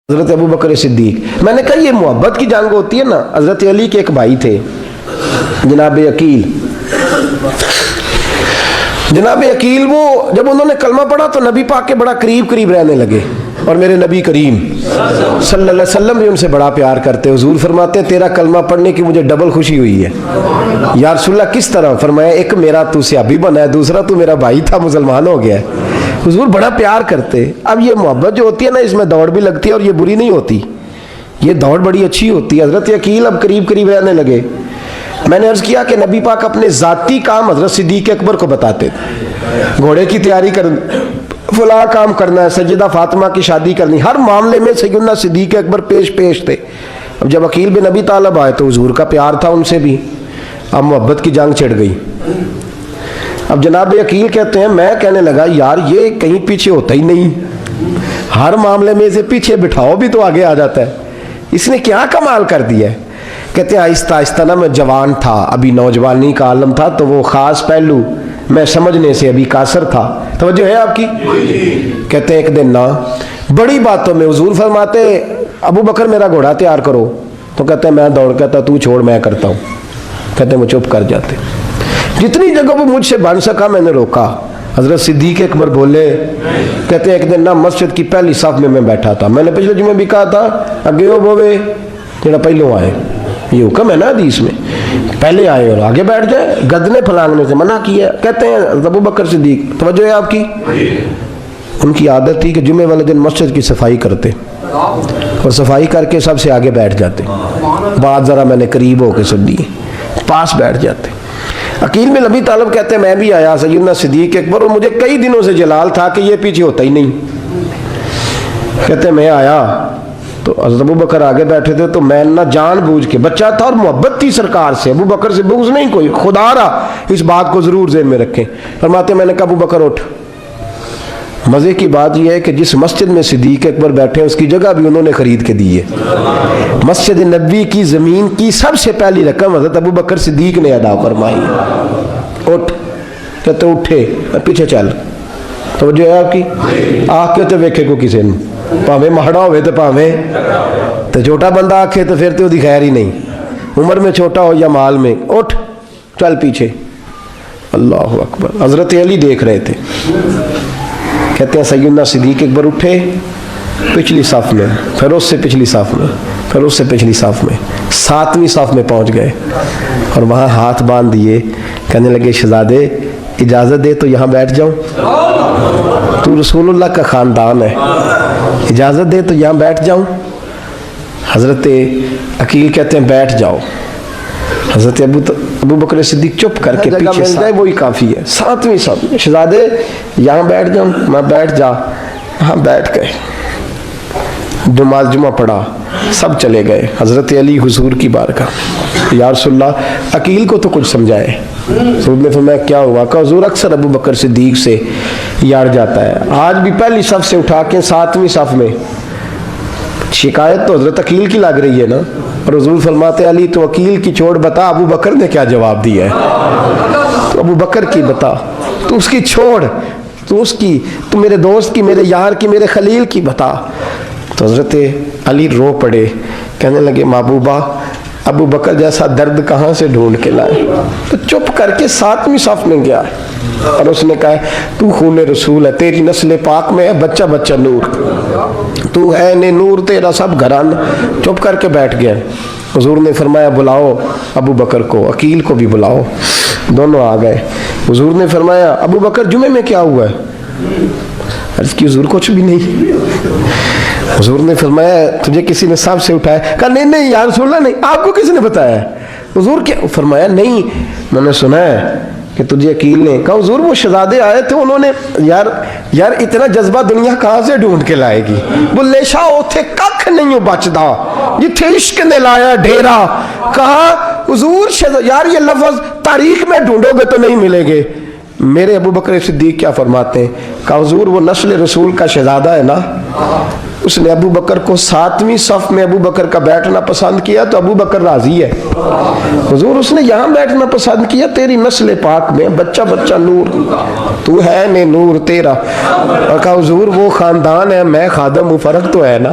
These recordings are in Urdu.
حضرت ابو بکر صدیق. میں نے کہا یہ محبت کی جنگ ہوتی ہے نا. حضرت علی کے ایک بھائی تھے جناب عقیل. جناب عقیل وہ جب انہوں نے کلمہ پڑھا تو نبی پاک کے بڑا قریب رہنے لگے, اور میرے نبی کریم صلی اللہ علیہ وسلم بھی ان سے بڑا پیار کرتے. حضور فرماتے ہیں تیرا کلمہ پڑھنے کی مجھے ڈبل خوشی ہوئی ہے. یا رسول اللہ کس طرح؟ فرمایا ایک میرا تو صحابی بنا ہے, دوسرا تو میرا بھائی تھا مسلمان ہو گیا ہے. حضور بڑا پیار کرتے. اب یہ محبت جو ہوتی ہے نا اس میں دوڑ بھی لگتی ہے, اور یہ بری نہیں ہوتی, یہ دوڑ بڑی اچھی ہوتی ہے. حضرت عقیل اب قریب رہنے لگے. میں نے عرض کیا کہ نبی پاک اپنے ذاتی کام حضرت صدیق اکبر کو بتاتے تھے. گھوڑے کی تیاری کرنا, فلاں کام کرنا ہے, سیدہ فاطمہ کی شادی کرنی, ہر معاملے میں سیدنا صدیق اکبر پیش تھے. اب جب عقیل بن ابی طالب آئے تو حضور کا پیار تھا ان سے بھی, اب محبت کی جنگ چھڑ گئی. اب جناب عقیل کہتے ہیں میں کہنے لگا یار یہ کہیں پیچھے ہوتا ہی نہیں, ہر معاملے میں اسے پیچھے بٹھاؤ بھی تو آگے آ جاتا ہے, اس نے کیا کمال کر دیا ہے. کہتے ہیں آہستہ آہستہ نا میں جوان تھا, ابھی نوجوانی کا عالم تھا, تو وہ خاص پہلو میں سمجھنے سے ابھی قاصر تھا. توجہ ہے آپ کی؟ کہتے ہیں ایک دن نا بڑی باتوں میں حضور فرماتے ابو بکر میرا گھوڑا تیار کرو, تو کہتے ہیں میں دوڑ کہتا تو چھوڑ میں کرتا ہوں. کہتے ہیں وہ چپ کر جاتے. جتنی جگہ وہ مجھ سے بن سکا میں نے روکا. حضرت صدیق اکبر بولے, کہتے ہیں ایک دن نا مسجد کی پہلی صف میں بیٹھا تھا. میں نے پچھلے جمعے بھی کہا تھا اگے ہو بوے جڑا پہلوں آئے, یہ حکم ہے نا حدیث میں, پہلے آئے اور آگے بیٹھ جائے, گدنے پھلانگنے سے منع کیا. کہتے ہیں ابو بکر صدیق, توجہ ہے آپ کی, ان کی عادت تھی کہ جمعے والے دن مسجد کی صفائی کرتے اور صفائی کر کے سب سے آگے بیٹھ جاتے. بات ذرا میں نے قریب ہو کے سن لی, پاس بیٹھ جاتے. عقیل بن ابی طالب کہتے ہیں میں بھی آیا سیدنا صدیق اکبر, اور مجھے کئی دنوں سے جلال تھا کہ یہ پیچھے ہوتا ہی نہیں. کہتے ہیں میں آیا تو حضرت ابو بکر آگے بیٹھے تھے, تو میں نہ جان بوجھ کے, بچہ تھا اور محبت تھی سرکار سے, ابو بکر سے بغض نہیں کوئی, خدا رہا اس بات کو ضرور ذہن میں رکھیں. فرماتے میں نے کہا ابو بکر اٹھ. مزے کی بات یہ ہے کہ جس مسجد میں صدیق اکبر بیٹھے ہیں اس کی جگہ بھی انہوں نے خرید کے دی ہے. مسجد نبوی کی زمین کی سب سے پہلی رقم حضرت ابو بکر صدیق نے ادا فرمائی. اٹھ. کہتے اٹھے, پیچھے چل. توجہ ہے آپ کی؟ آنکھ کے تو ویکھے کو کسی نے, پاویں مہڑا ہوئے تو پاویں تو چھوٹا بندہ آکھے تو پھر تو وہ خیر ہی نہیں, عمر میں چھوٹا ہو یا مال میں. اٹھ چل پیچھے. اللہ اکبر. حضرت علی دیکھ رہے تھے. کہتے ہیں سیدنا صدیق اکبر اٹھے, پچھلی صف میں, پھر اس سے پچھلی صف میں, پھر اس سے پچھلی صف میں, 7ویں صف میں پہنچ گئے, اور وہاں ہاتھ باندھ دیے. کہنے لگے شہزادے اجازت دے تو یہاں بیٹھ جاؤں, تو رسول اللہ کا خاندان ہے, اجازت دے تو یہاں بیٹھ جاؤں. حضرت عقیل کہتے ہیں بیٹھ جاؤ. حضرت ابو بکر صدیق چپ کر کے پیچھے مل جائے وہی کافی ہے. 7ویں صف میں شہزادے یہاں بیٹھ جاؤں. میں بیٹھ جا. ہاں بیٹھ گئے. نماز جمعہ پڑھا, سب چلے گئے. حضرت علی حضور کی بارگاہ, یا رسول اللہ عقیل کو تو کچھ سمجھائے. حضور نے فرمایا کیا ہوا؟ کہ حضور اکثر ابو بکر صدیق سے یار جاتا ہے, آج بھی پہلی صف سے اٹھا کے 7ویں صف میں. شکایت تو حضرت عقیل کی لگ رہی ہے نا, اور حضور فرماتے علی تو عقیل کی چھوڑ, بتا ابو بکر نے کیا جواب دیا ہے. تو ابو بکر کی بتا, تو اس کی چھوڑ, تو اس کی, تو میرے دوست کی, میرے یار کی, میرے خلیل کی بتا. تو حضرت علی رو پڑے. کہنے لگے محبوبہ ابو بکر جیسا درد کہاں سے ڈھونڈ کے لائے. تو چپ کر کے 7ویں صف میں گیا, اور اس نے کہا تو خون رسول ہے, تیری نسل پاک میں ہے بچہ بچہ نور, تو ہے نے نور تیرا سب گھرانہ. چپ کر کے بیٹھ گیا. حضور نے فرمایا بلاؤ ابو بکر کو, عقیل کو بھی بلاؤ. دونوں آ گئے. حضور نے فرمایا ابو بکر جمعے میں کیا ہوا ہے؟ عرض کی حضور کچھ بھی نہیں. حضور نے فرمایا تجھے کسی نے سب سے اٹھایا؟ کہا نہیں یا رسول اللہ نہیں. آپ کو کسی نے بتایا؟ حضور کیا؟ فرمایا نہیں میں نے سنا ہے کہ تجھے عقیل نے. کہا حضور وہ شہزادے آئے تھے, انہوں نے یار اتنا جذبہ دنیا کہاں سے ڈھونڈ کے لائے گی. بلے شاہ اوتھے ککھ نہیں بچدا جتھے عشق نے لایا ڈیرا. کہا حضور یار یہ لفظ تاریخ میں ڈھونڈو گے تو نہیں ملے گے. میرے ابو بکر صدیق کیا فرماتے ہیں؟ کہا حضور وہ نسل رسول کا شہزادہ ہے نا, اس نے ابو بکر کو 7ویں صف میں ابو بکر کا بیٹھنا پسند کیا تو ابو بکر راضی ہے. حضور اس نے یہاں بیٹھنا پسند کیا, تیری نسل پاک میں بچہ بچہ نور, تو ہے نے نور تیرا. اور کہا حضور وہ خاندان ہے, میں خادم ہوں, فرق تو ہے نا.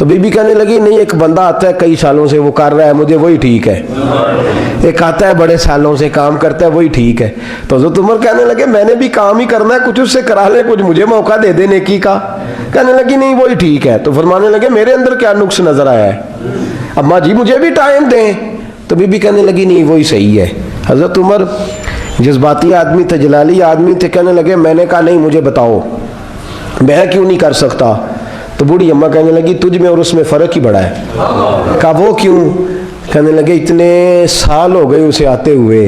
تو بی بی کہنے لگی نہیں، ایک بندہ آتا ہے کئی سالوں سے وہ کر رہا ہے مجھے وہی ٹھیک ہے، ایک آتا ہے بڑے سالوں سے کام کرتا ہے وہی ٹھیک ہے۔ تو حضرت عمر کہنے لگے میں نے بھی کام ہی کرنا ہے، کچھ اس سے کرا لے، کچھ مجھے موقع دے دے نیکی کا۔ کہنے لگی نہیں وہی ٹھیک ہے۔ تو فرمانے لگے میرے اندر کیا نقص نظر آیا ہے، اماں جی مجھے بھی ٹائم دیں۔ تو بی بی کہنے لگی نہیں وہی صحیح ہے۔ حضرت عمر جذباتی آدمی تھے، جلالی آدمی تھے، کہنے لگے میں نے کہا نہیں مجھے بتاؤ میں کیوں نہیں کر سکتا۔ تو بوڑھی اماں کہنے لگی تجھ میں اور اس میں فرق ہی بڑا ہے۔ کہا وہ کیوں؟ کہنے لگے اتنے سال ہو گئے اسے آتے ہوئے،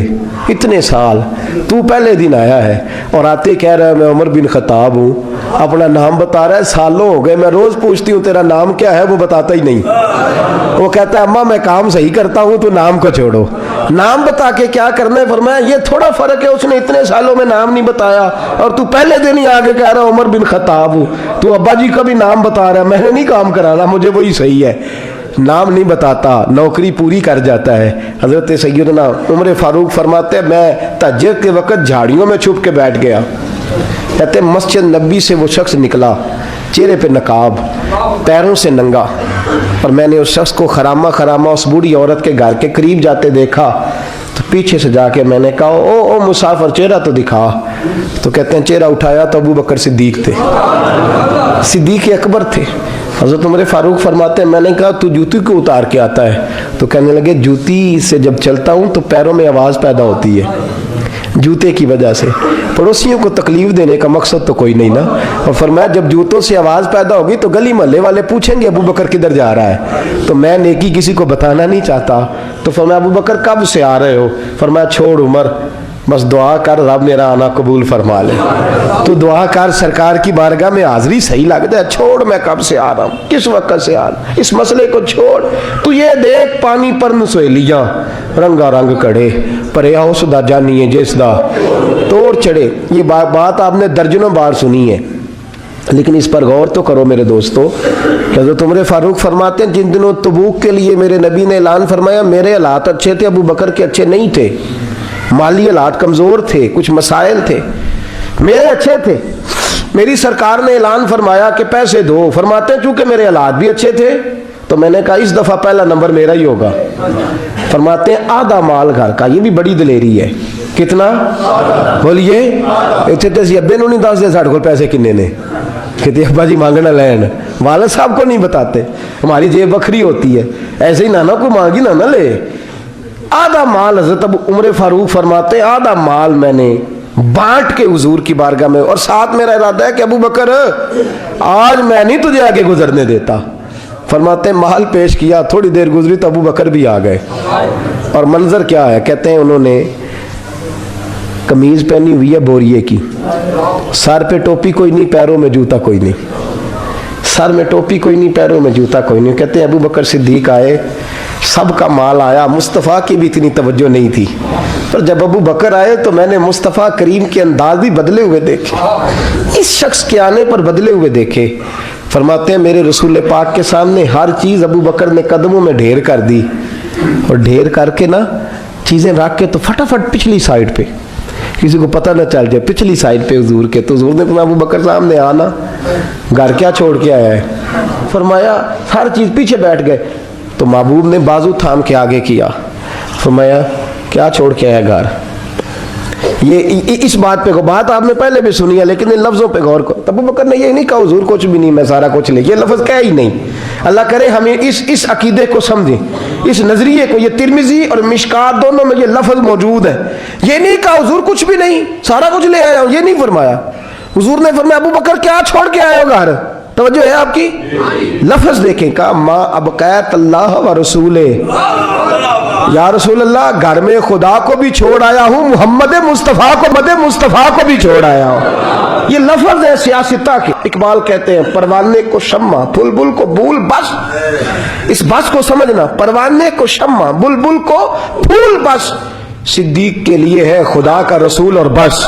اتنے سال، تو پہلے دن آیا ہے اور آتے کہہ رہا ہے میں عمر بن خطاب ہوں، اپنا نام بتا رہا ہے، سالوں ہو گئے میں روز پوچھتی ہوں تیرا نام کیا ہے، وہ بتاتا ہی نہیں۔ وہ کہتا ہے اماں میں کام صحیح کرتا ہوں تو نام کو چھوڑو، نام بتا کے کیا کرنا ہے۔ فرمایا یہ تھوڑا فرق ہے، اس نے اتنے سالوں میں نام نہیں بتایا اور تو پہلے دن ہی آگے کہہ رہا عمر بن خطاب ہوں، تو ابا جی کا بھی نام بتا رہا ہے، میں نے نہیں کام کرانا، مجھے وہی صحیح ہے۔ نام نہیں بتاتا، نوکری پوری کر جاتا ہے۔ حضرت سیدنا عمر فاروق فرماتے ہیں میں تہجد کے وقت جھاڑیوں میں چھپ کے بیٹھ گیا، کہتے ہیں مسجد نبی سے وہ شخص نکلا، چہرے پہ نقاب، پیروں سے ننگا، اور میں نے اس شخص کو خرامہ خرامہ اس بوڑھی عورت کے گھر کے قریب جاتے دیکھا، تو پیچھے سے جا کے میں نے کہا او مسافر چہرہ تو دکھا۔ تو کہتے ہیں چہرہ اٹھایا تو ابو بکر صدیق تھے، صدیق اکبر تھے۔ حضرت عمر فاروق فرماتے ہیں میں نے کہا تو جوتی کو اتار کے آتا ہے؟ تو کہنے لگے جوتی سے جب چلتا ہوں تو پیروں میں آواز پیدا ہوتی ہے، جوتے کی وجہ سے، پڑوسیوں کو تکلیف دینے کا مقصد تو کوئی نہیں نا۔ اور فرمایا جب جوتوں سے آواز پیدا ہوگی تو گلی محلے والے پوچھیں گے ابو بکر کدھر جا رہا ہے، تو میں نیکی کسی کو بتانا نہیں چاہتا۔ تو فرمایا ابو بکر کب سے آ رہے ہو؟ فرمایا چھوڑ عمر، بس دعا کر رب میرا آنا قبول فرما لے، تو دعا کر سرکار کی بارگاہ میں حاضری صحیح لگ جائے، چھوڑ میں کب سے آ رہا ہوں، کس وقت سے آ رہا ہوں، اس مسئلے کو چھوڑ، تو یہ دیکھ پانی پر نسویلیاں رنگا رنگ کڑے پریا اس دا جانیے جس دا توڑ چڑھے۔ یہ بات آپ نے درجنوں بار سنی ہے، لیکن اس پر غور تو کرو میرے دوستو۔ حضرت عمر فاروق فرماتے ہیں جن دنوں تبوک کے لیے میرے نبی نے اعلان فرمایا میرے حالات اچھے تھے، ابو بکر کے اچھے نہیں تھے، مالی حالات کمزور تھے، کچھ مسائل تھے، میرے اچھے تھے۔ میری سرکار نے اعلان فرمایا کہ پیسے دو، فرماتے ہیں چونکہ میرے حالات بھی اچھے تھے تو میں نے کہا اس دفعہ پہلا نمبر میرا ہی ہوگا۔ فرماتے ہیں آدھا مال گھر کا، یہ بھی بڑی دلیری ہے۔ کتنا بولیے؟ اتنے تو اسی ابے نو نہیں دس دے ساڑھے کو پیسے کنے نے، کہتے ابا جی مانگنا لین، والد صاحب کو نہیں بتاتے، ہماری جیب بکھری ہوتی ہے، ایسے ہی نانا کوئی مانگی نہ لے۔ آدھا مال حضرت عمر فاروق فرماتے ہیں آدھا مال میں نے بانٹ کے حضور کی بارگاہ میں، اور ساتھ میرا ارادہ ہے کہ ابو بکر آج میں نہیں تجھے آگے گزرنے دیتا۔ فرماتے ہیں مال پیش کیا، تھوڑی دیر گزری تو ابو بکر بھی آ گئے، اور منظر کیا ہے؟ کہتے ہیں انہوں نے قمیض پہنی ہوئی ہے بوریے کی، سر پہ ٹوپی کوئی نہیں، پیروں میں جوتا کوئی نہیں، سر میں ٹوپی کوئی نہیں، پیروں میں جوتا کوئی نہیں۔ کہتے ہیں ابو بکر صدیق آئے، سب کا مال آیا، مصطفیٰ کی بھی اتنی توجہ نہیں تھی، پر جب ابو بکر آئے تو میں نے مصطفیٰ کریم کے انداز بھی بدلے ہوئے دیکھے، اس شخص کے آنے پر بدلے ہوئے دیکھے۔ فرماتے ہیں میرے رسول پاک کے سامنے ہر چیز ابو بکر نے قدموں میں ڈھیر کر دی، اور ڈھیر کر کے نا چیزیں رکھ کے تو فٹافٹ پچھلی سائڈ پہ، کسی کو پتہ نہ چل جائے، پچھلی سائڈ پہ حضور کے۔ تو حضور نے فرمایا ابو بکر سامنے آنا، گھر کیا چھوڑ کے آیا ہے؟ فرمایا ہر چیز، پیچھے بیٹھ گئے۔ تو محبوب نے بازو تھام کے آگے کیا، فرمایا کیا چھوڑ کے آیا گھر؟ یہ اس بات پہ بات آپ نے پہلے بھی سنی ہے، لیکن ان لفظوں پہ غور کرو۔ ابو بکر نے یہ نہیں کہا حضور کچھ بھی نہیں میں سارا کچھ لے، یہ لفظ کہا ہی نہیں۔ اللہ کرے ہمیں اس عقیدے کو سمجھیں، اس نظریے کو۔ یہ ترمذی اور مشکات دونوں میں یہ لفظ موجود ہے۔ یہ نہیں کہا حضور کچھ بھی نہیں سارا کچھ لے آیا ہوں، یہ نہیں فرمایا۔ حضور نے فرمایا ابو بکر کیا چھوڑ کے آئے ہو گھر؟ توجہ ہے آپ کی؟ لفظ دیکھیں، کہا ما ابقیت اللہ و رسول، یا رسول اللہ گھر میں خدا کو بھی چھوڑ آیا ہوں، محمد مصطفیٰ کو بھی چھوڑ آیا ہوں۔ یہ لفظ ہے سیاستہ کے۔ اقبال کہتے ہیں پروانے کو شمع بلبل کو بھول، بس اس بس کو سمجھنا، پروانے کو شمع بلبل کو پھول، بس صدیق کے لیے ہے خدا کا رسول اور بس۔